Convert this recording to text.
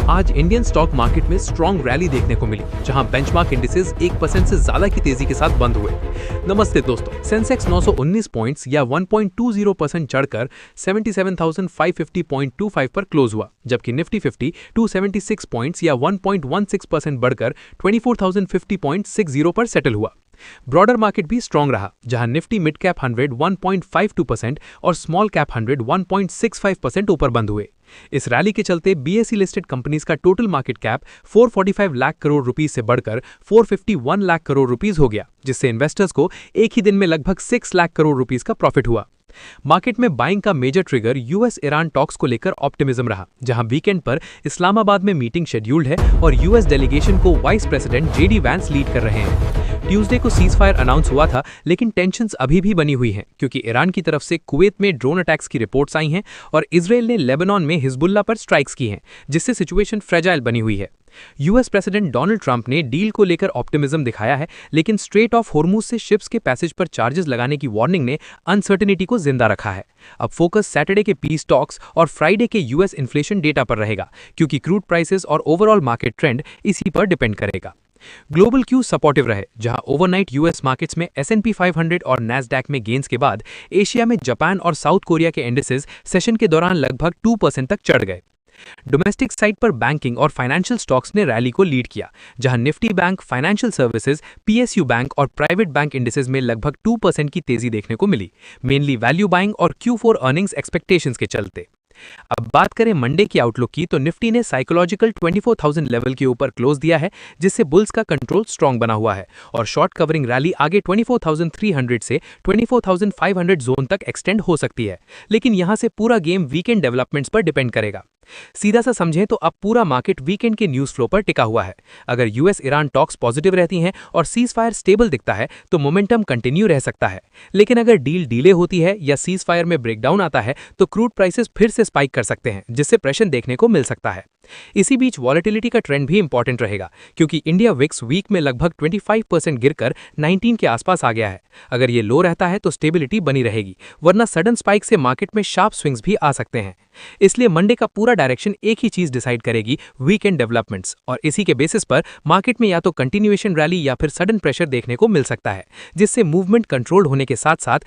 आज Indian stock market में strong rally देखने को मिली, जहां बेंचमार्क इंडिसेस 1% से ज्यादा की तेजी के साथ बंद हुए। नमस्ते दोस्तों, सेंसेक्स 919 पॉइंट्स या 1.20% चढ़कर 77,550.25 पर क्लोज हुआ, जबकि निफ्टी 50 276 पॉइंट्स या 1.16% बढ़कर 24,050.60 पर सेटल हुआ। ब्रॉडर मार्केट भी स्ट्रॉन्ग रहा, जहां निफ्टी मिड कैप 100 1.52% और स्मॉल कैप 100 1.65% ऊपर बंद हुए। इस रैली के चलते बीएसई लिस्टेड कंपनीज का total market cap 445 lakh crore rupees से बढ़कर 451 लाख करोड़ रुपीस हो गया, जिससे इन्वेस्टर्स को एक ही दिन में लगभग 6 लाख करोड़ रुपीस का प्रॉफिट हुआ। मार्केट में बाइंग का major trigger US Iran talks को लेकर ऑप्टिमिज्म रहा, जहां वीकेंड पर इस्लामाबाद में मीटिंग शेड्यूल्ड है और यूएस डेलीगेशन को vice president JD Vance lead कर रहे हैं। ट्यूसडे को सीजफायर अनाउंस हुआ था, लेकिन टेंशंस अभी भी बनी हुई हैं, क्योंकि ईरान की तरफ से कुवैत में ड्रोन अटैक्स की रिपोर्ट्स आई हैं और इजराइल ने लेबनान में हिजबुल्लाह पर स्ट्राइक्स की हैं, जिससे सिचुएशन फ्रेजाइल बनी हुई है। यूएस प्रेसिडेंट डोनाल्ड ट्रंप ने डील को लेकर ऑप्टिमिज्म दिखाया है, लेकिन स्ट्रेट ऑफ होर्मुज से शिप्स के पैसेज पर चार्जेस लगाने की वार्निंग ने अनसर्टेनिटी को जिंदा रखा है। अब फोकस सैटरडे के पीस टॉक्स और फ्राइडे के यूएस इन्फ्लेशन डेटा पर रहेगा, क्योंकि क्रूड प्राइसेस और ओवरऑल मार्केट ट्रेंड इसी पर डिपेंड करेगा। ग्लोबल क्यू सपोर्टिव रहे, जहां ओवरनाइट यूएस मार्केट्स में S&P 500 और नैस्डैक में गेन्स के बाद एशिया में जापान और साउथ कोरिया के इंडिसेस सेशन के दौरान लगभग 2% तक चढ़ गए। डोमेस्टिक साइड पर बैंकिंग और फाइनेंशियल स्टॉक्स ने रैली को लीड किया, जहां Nifty bank, financial services, PSU bank और प्राइवेट बैंक इंडिसेस में लगभग 2% की तेजी देखने को मिली, मेनली वैल्यू बाइंग और Q4 अर्निंग्स एक्सपेक्टेशंस के चलते। अब बात करें मंडे की आउटलुक की, तो निफ्टी ने साइकोलॉजिकल 24,000 लेवल के ऊपर क्लोज दिया है, जिससे बुल्स का कंट्रोल स्ट्रांग बना हुआ है और शॉर्ट कवरिंग रैली आगे 24,300 से 24,500 जोन तक एक्सटेंड हो सकती है, लेकिन यहां से पूरा गेम वीकेंड डेवलपमेंट्स पर डिपेंड करेगा। सीधा सा समझें तो अब पूरा मार्केट वीकेंड के न्यूज फ्लो पर टिका हुआ है। अगर यूएस ईरान टॉक्स पॉजिटिव रहती हैं और सीज फायर स्टेबल दिखता है तो मोमेंटम कंटिन्यू रह सकता है, लेकिन अगर डील डिले होती है या सीज फायर में ब्रेकडाउन आता है तो क्रूड प्राइसेस फिर से स्पाइक कर सकते हैं, जिससे प्रेशर देखने को मिल सकता है। इसी बीच वॉलेटिलिटी का ट्रेंड भी इंपॉर्टेंट रहेगा, क्योंकि इंडिया विक्स वीक में लगभग 25% गिरकर 19 के आसपास आ गया है। अगर ये लो रहता है तो स्टेबिलिटी बनी रहेगी, वरना सडन स्पाइक से मार्केट में शार्प स्विंग्स भी आ सकते हैं। इसलिए मंडे का पूरा डायरेक्शन एक ही चीज डिसाइड करेगी, वीकेंड डेवलपमेंट्स, और इसी के बेसिस पर मार्केट में या तो कंटिन्यूएशन रैली या फिर सडन प्रेशर देखने को मिल सकता है, जिससे मूवमेंट कंट्रोल्ड होने के साथ साथ